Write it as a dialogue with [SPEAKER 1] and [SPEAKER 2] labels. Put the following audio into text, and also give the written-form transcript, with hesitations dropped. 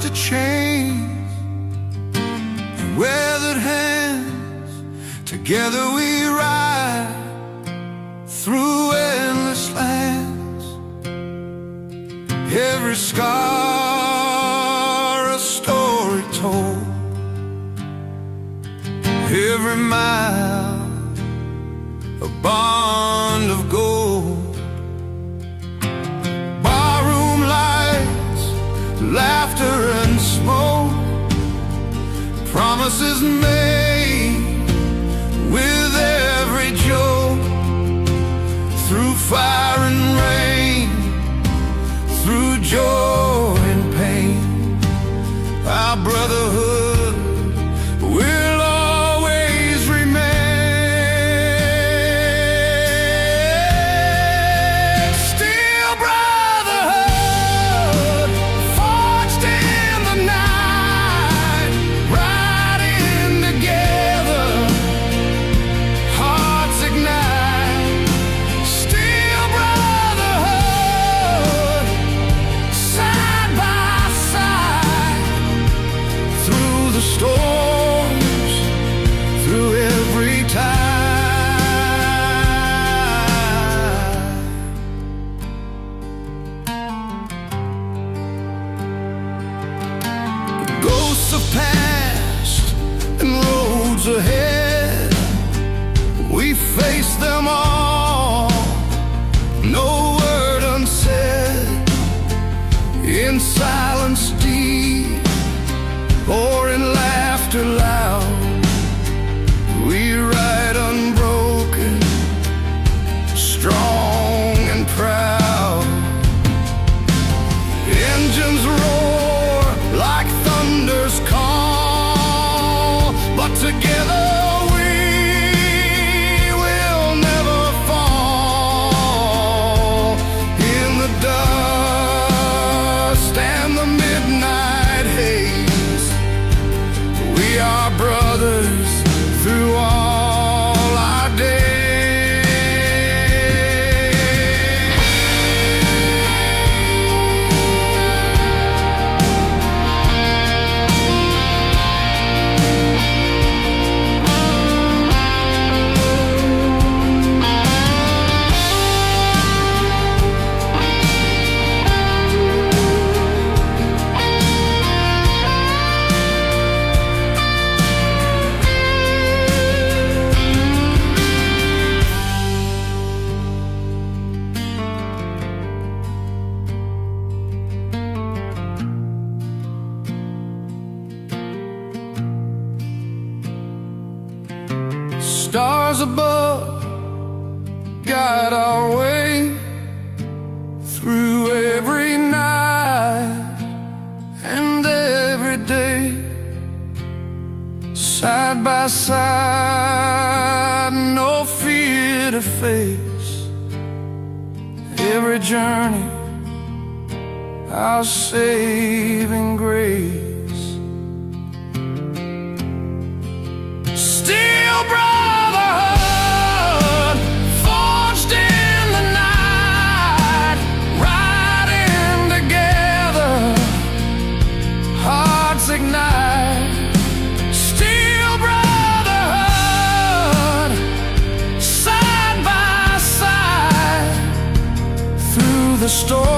[SPEAKER 1] rusted chains and weathered hands. Together we ride through endless lands. Every scar a story told, every mile a bond of gold. Barroom lights, laughter and smoke, promises made with every joke. Through fire and rain, through joy and pain, our brotherhood will always remain. Still brotherhood, forged in the night, riding together, hearts ignite. Still brotherhood, side by side, through the storms, through every tide. The ghosts of past and roads ahead, we face them all, no word unsaid. In silence deep or in laughter loud, we ride unbroken, strong and proud. Engines roar like thunder's call, but together we will never fall. In the dust and the midnight haze, we are brothers through all our days. Stars above guide our way through every night and every day. Side by side, no fear to face. Every journey, our saving grace. Still brotherhood, forged in the night, riding together, hearts ignite. Still brotherhood, side by side, through the storm,